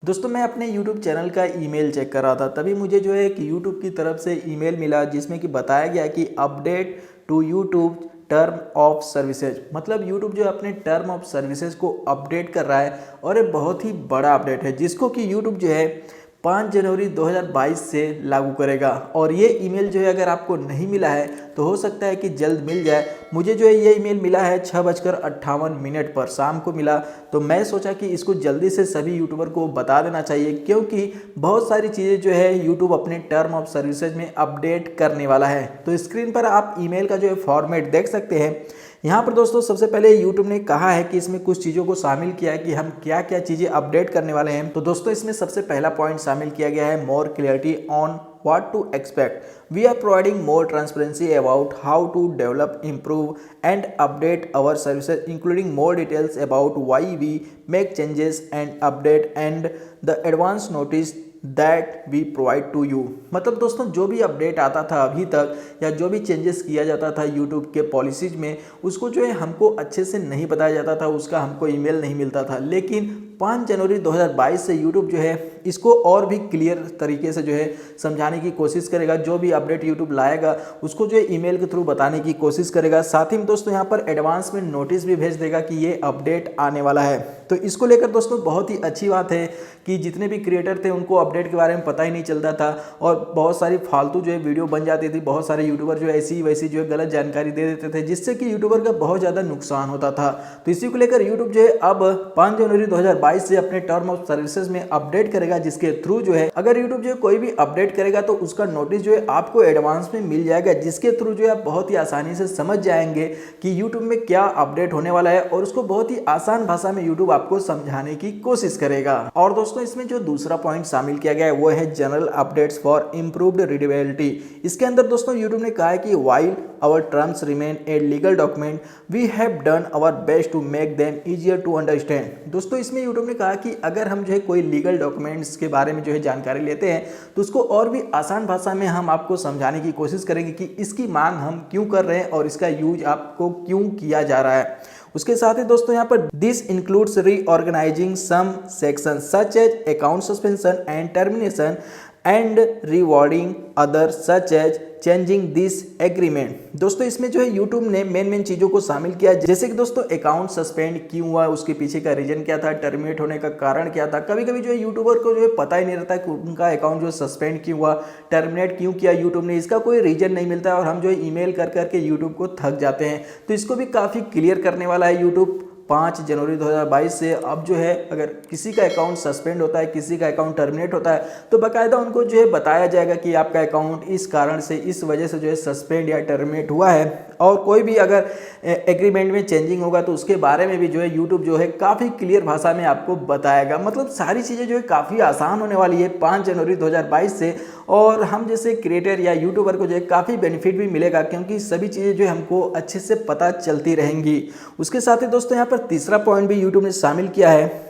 दोस्तों मैं अपने YouTube चैनल का ईमेल चेक कर रहा था, तभी मुझे जो है एक YouTube की तरफ से ईमेल मिला जिसमें कि बताया गया कि update to YouTube term of services. मतलब YouTube जो है अपने टर्म ऑफ सर्विसेज को अपडेट कर रहा है और ये बहुत ही बड़ा अपडेट है जिसको कि YouTube जो है 5 जनवरी 2022 से लागू करेगा। और ये ईमेल जो है अगर आपको नहीं मिला है तो हो सकता है कि जल्द मिल जाए। मुझे जो है ये ईमेल मिला है 6:58 पर शाम को मिला, तो मैं सोचा कि इसको जल्दी से सभी यूट्यूबर को बता देना चाहिए क्योंकि बहुत सारी चीज़ें जो है यूट्यूब अपने टर्म ऑफ सर्विसेज में अपडेट करने वाला है। तो स्क्रीन पर आप ईमेल का जो है फॉर्मेट देख सकते हैं। यहाँ पर दोस्तों सबसे पहले YouTube ने कहा है कि इसमें कुछ चीज़ों को शामिल किया है कि हम क्या क्या चीज़ें अपडेट करने वाले हैं। तो दोस्तों इसमें सबसे पहला पॉइंट शामिल किया गया है more clarity on what to expect. We are providing more transparency about how to develop, improve and update our services, including more details about why we make changes and update and the advance notice that we provide to you. मतलब दोस्तों जो भी update आता था अभी तक या जो भी चेंजेस किया जाता था यूट्यूब के पॉलिसीज में, उसको जो है हमको अच्छे से नहीं बताया जाता था, उसका हमको ईमेल नहीं मिलता था। लेकिन 5 जनवरी 2022 से यूट्यूब जो है इसको और भी क्लियर तरीके से जो है समझाने की कोशिश करेगा। जो भी अपडेट यूट्यूब लाएगा उसको जो है ईमेल के थ्रू बताने की कोशिश करेगा। साथ ही में दोस्तों यहाँ पर एडवांस में नोटिस भी भेज देगा कि ये अपडेट आने वाला है। तो इसको लेकर दोस्तों बहुत ही अच्छी बात है कि जितने भी क्रिएटर थे उनको अपडेट के बारे में पता ही नहीं चलता था और बहुत सारी फालतू जो है वीडियो बन जाती थी। बहुत सारे यूट्यूबर जो ऐसी वैसी जो है गलत जानकारी दे देते थे जिससे कि यूट्यूबर का बहुत ज़्यादा नुकसान होता था। तो इसी को लेकर यूट्यूब जो है अब 5 जनवरी 2022 से अपने टर्म ऑफ सर्विसेज में अपडेट करेगा, जिसके थ्रू जो है अगर यूट्यूब जो है कोई भी अपडेट करेगा तो उसका नोटिस जो है आपको एडवांस में मिल जाएगा, जिसके थ्रू जो है आप बहुत ही आसानी से समझ जाएंगे कि यूट्यूब में क्या अपडेट होने वाला है और उसको बहुत ही आसान भाषा में यूट्यूब आपको समझाने की कोशिश करेगा। और दोस्तों इसमें जो दूसरा पॉइंट शामिल किया गया है वो है general updates for improved readability. इसके अंदर दोस्तों यूट्यूब ने कहा है कि while our terms remain a legal document we have done our best to make them easier to understand. दोस्तों इसमें यूट्यूब ने कहा कि अगर हम जो है कोई लीगल डॉक्यूमेंट्स के बारे में जो है जानकारी लेते हैं तो उसको और भी आसान भाषा में हम आपको समझाने की कोशिश करेंगे कि इसकी मांग हम क्यों कर रहे हैं और इसका यूज आपको क्यों किया जा रहा है। उसके साथ ही दोस्तों यहाँ पर this includes reorganising some section such as account suspension and termination and rewording other such as changing this agreement. दोस्तों इसमें जो है यूट्यूब ने मेन चीज़ों को शामिल किया, जैसे कि दोस्तों अकाउंट सस्पेंड क्यों हुआ, उसके पीछे का रीजन क्या था, टर्मिनेट होने का कारण क्या था। कभी कभी जो है यूट्यूबर को जो है पता ही नहीं रहता कि उनका अकाउंट जो है सस्पेंड क्यों हुआ, टर्मिनेट क्यों किया यूट्यूब ने, इसका कोई रीजन नहीं मिलता और हम जो है ईमेल कर करके यूट्यूब को थक जाते हैं। तो इसको भी काफ़ी क्लियर करने वाला है यूट्यूब 5 जनवरी 2022 से। अब जो है अगर किसी का अकाउंट सस्पेंड होता है, किसी का अकाउंट टर्मिनेट होता है तो बाकायदा उनको जो है बताया जाएगा कि आपका अकाउंट इस कारण से, इस वजह से जो है सस्पेंड या टर्मिनेट हुआ है। और कोई भी अगर एग्रीमेंट में चेंजिंग होगा तो उसके बारे में भी जो है यूट्यूब जो है काफ़ी क्लियर भाषा में आपको बताएगा। मतलब सारी चीज़ें जो है काफ़ी आसान होने वाली है 5 जनवरी 2022 से। और हम जैसे क्रिएटर या यूट्यूबर को जो है काफ़ी बेनिफिट भी मिलेगा क्योंकि सभी चीज़ें जो है हमको अच्छे से पता चलती रहेंगी। उसके साथ ही दोस्तों यहाँ पर तीसरा पॉइंट भी यूट्यूब ने शामिल किया है,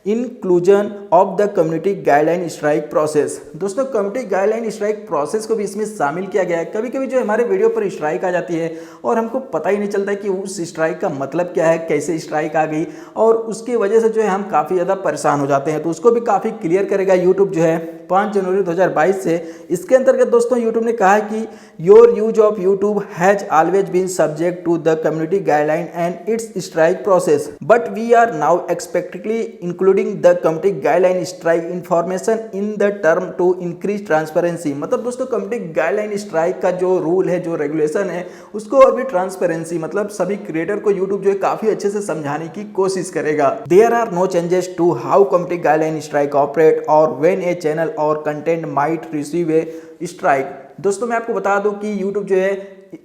inclusion of the community guideline strike process. दोस्तों कम्युनिटी गाइडलाइन स्ट्राइक प्रोसेस को भी इसमें शामिल किया गया है। कभी कभी जो हमारे वीडियो पर स्ट्राइक आ जाती है और हमको पता ही नहीं चलता कि उस स्ट्राइक का मतलब क्या है, कैसे स्ट्राइक आ गई, और उसकी वजह से जो है हम काफ़ी ज़्यादा परेशान हो जाते हैं। तो उसको भी काफ़ी क्लियर करेगा यूट्यूब जो है 5 जनवरी 2022 से। इसके अंतर्गत दोस्तों यूट्यूब ने कहा है कि your use of YouTube has always been subject to the community guideline and its strike process, but we are now expectedly including the community guideline strike information in the term to increase transparency. मतलब दोस्तों community guideline strike का जो rule है, जो regulation है, उसको और भी ट्रांसपेरेंसी, मतलब सभी क्रिएटर को यूट्यूब जो है काफ़ी अच्छे से समझाने की कोशिश करेगा। There are no changes to how community guideline strike operate or when a channel or content might receive a strike. दोस्तों मैं आपको बता दूं कि यूट्यूब जो है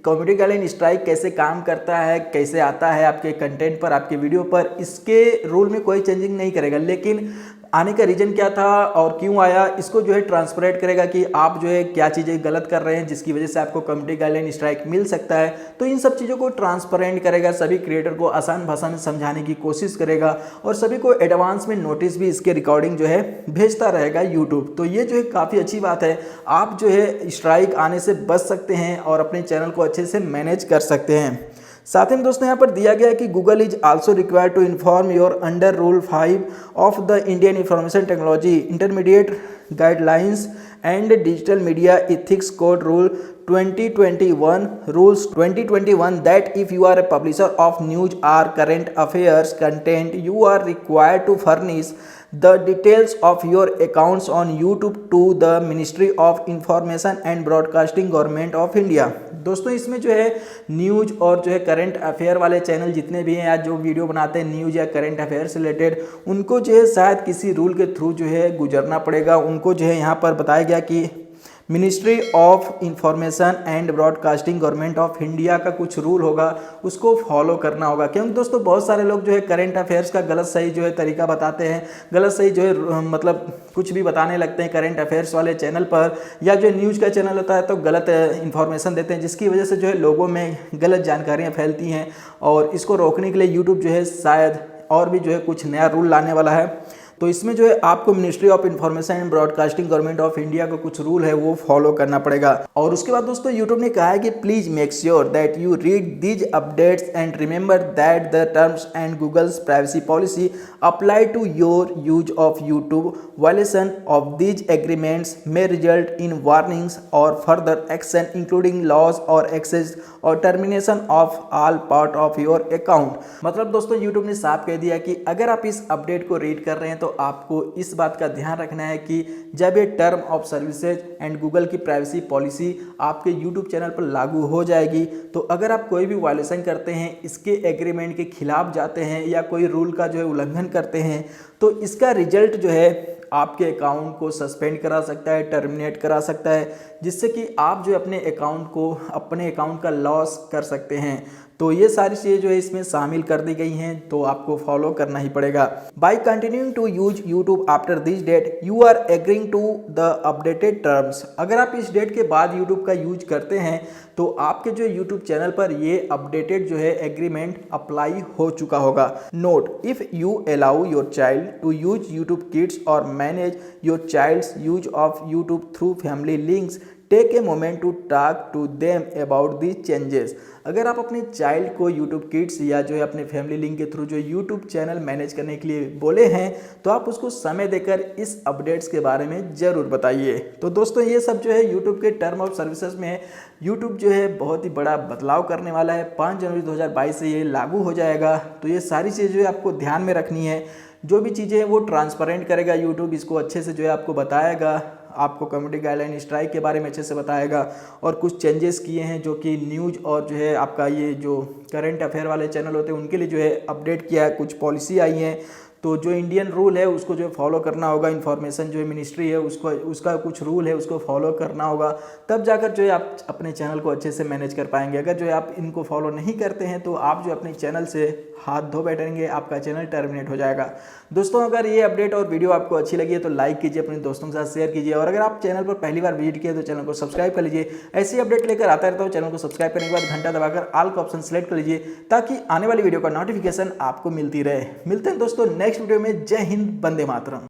कम्युनिटी गाइडलाइन स्ट्राइक कैसे काम करता है, कैसे आता है आपके कंटेंट पर, आपके वीडियो पर, इसके रूल में कोई चेंजिंग नहीं करेगा। लेकिन आने का रीजन क्या था और क्यों आया, इसको जो है ट्रांसपेरेंट करेगा कि आप जो है क्या चीज़ें गलत कर रहे हैं जिसकी वजह से आपको कम्युनिटी गाइडलाइन स्ट्राइक मिल सकता है। तो इन सब चीज़ों को ट्रांसपेरेंट करेगा, सभी क्रिएटर को आसान भाषा में समझाने की कोशिश करेगा और सभी को एडवांस में नोटिस भी इसके रिकॉर्डिंग जो है भेजता रहेगा यूट्यूब। तो ये जो है काफ़ी अच्छी बात है, आप जो है स्ट्राइक आने से बच सकते हैं और अपने चैनल को अच्छे से मैनेज कर सकते हैं। साथ ही में दोस्तों यहाँ पर दिया गया है कि Google is also required to inform your under rule 5 of the Indian information technology intermediate guidelines and digital media ethics code rule 2021 rules 2021 that if you are a publisher of news or current affairs content, you are required to furnish the details of your accounts on YouTube to the Ministry of Information and Broadcasting Government of India। दोस्तों इसमें जो है news और जो है current affair वाले channel जितने भी हैं या जो वीडियो बनाते हैं न्यूज़ या करंट अफेयर से रिलेटेड, उनको जो है शायद किसी रूल के थ्रू जो है गुजरना पड़ेगा। उनको जो है यहाँ पर बताया गया कि ministry of information and broadcasting government of India का कुछ रूल होगा, उसको फॉलो करना होगा। क्योंकि दोस्तों बहुत सारे लोग जो है करंट अफेयर्स का गलत सही जो है तरीका बताते हैं, गलत सही जो है मतलब कुछ भी बताने लगते हैं करंट अफेयर्स वाले चैनल पर, या जो न्यूज़ का चैनल होता है तो गलत इन्फॉर्मेशन देते हैं, जिसकी वजह से जो है लोगों में गलत जानकारियाँ फैलती हैं। और इसको रोकने के लिए यूट्यूब जो है शायद और भी जो है कुछ नया रूल लाने वाला है। तो इसमें जो है आपको ministry of information and broadcasting government of India का कुछ रूल है वो फॉलो करना पड़ेगा। और उसके बाद दोस्तों यूट्यूब ने कहा है कि please make sure that you read these updates and remember that the terms and Google's privacy policy apply to your use of YouTube. Violation of these agreements may result in warnings or further action including loss or access or termination of all part of your account. मतलब दोस्तों YouTube ने साफ कह दिया कि अगर आप इस अपडेट को रीड कर रहे हैं तो आपको इस बात का ध्यान रखना है कि जब ये term of services and Google की प्राइवेसी पॉलिसी आपके यूट्यूब चैनल पर लागू हो जाएगी, तो अगर आप कोई भी वायलेशन करते हैं, इसके एग्रीमेंट के खिलाफ जाते हैं या कोई रूल का जो है उल्लंघन करते हैं, तो इसका रिजल्ट जो है आपके अकाउंट को सस्पेंड करा सकता है, टर्मिनेट करा सकता है, जिससे कि आप जो अपने अकाउंट का लॉस कर सकते हैं। तो ये सारी चीज़ें जो है इसमें शामिल कर दी गई हैं, तो आपको फॉलो करना ही पड़ेगा। By continuing to use YouTube after this date you are agreeing to the updated terms. अगर आप इस डेट के बाद यूट्यूब का यूज करते हैं तो आपके जो यूट्यूब चैनल पर ये अपडेटेड जो है एग्रीमेंट अप्लाई हो चुका होगा। Note, if you allow your child to use YouTube Kids और manage your child's use of YouTube through family links, take a moment to talk to them about these changes. अगर आप अपने child को YouTube kids या जो है अपने family link के थ्रू जो यूट्यूब चैनल मैनेज करने के लिए बोले हैं, तो आप उसको समय देकर इस अपडेट्स के बारे में ज़रूर बताइए। तो दोस्तों ये सब जो है यूट्यूब के टर्म ऑफ सर्विसेज में यूट्यूब जो है बहुत ही बड़ा बदलाव करने वाला है। 5 जनवरी 2022 से ये लागू हो जाएगा। तो ये सारी चीज़ें जो है आपको ध्यान में रखनी है। जो भी चीज़ें हैं वो ट्रांसपेरेंट करेगा यूट्यूब, इसको अच्छे से जो है आपको बताएगा, आपको कम्युनिटी गाइडलाइन स्ट्राइक के बारे में अच्छे से बताएगा। और कुछ चेंजेस किए हैं जो कि न्यूज़ और जो है आपका ये जो करंट अफेयर वाले चैनल होते हैं उनके लिए जो है अपडेट किया है, कुछ पॉलिसी आई हैं। तो जो इंडियन रूल है उसको जो फॉलो करना होगा, इन्फॉर्मेशन जो है मिनिस्ट्री है उसका कुछ रूल है उसको फॉलो करना होगा, तब जाकर जो है आप अपने चैनल को अच्छे से मैनेज कर पाएंगे। अगर जो है आप इनको फॉलो नहीं करते हैं तो आप जो अपने चैनल से हाथ धो बैठेंगे, आपका चैनल टर्मिनेट हो जाएगा। दोस्तों अगर ये अपडेट और वीडियो आपको अच्छी लगी है तो लाइक कीजिए, अपने दोस्तों के साथ शेयर कीजिए, और अगर आप चैनल पर पहली बार विजिट किए तो चैनल को सब्सक्राइब कर लीजिए। ऐसी अपडेट लेकर आता रहता हूँ, चैनल को सब्सक्राइब करने के बाद घंटा दबाकर ऑल का ऑप्शन सेलेक्ट कर लीजिए ताकि आने वाली वीडियो का नोटिफिकेशन आपको मिलती रहे। मिलते हैं दोस्तों नेक्स्ट वीडियो में। जय हिंद, वंदे मातरम।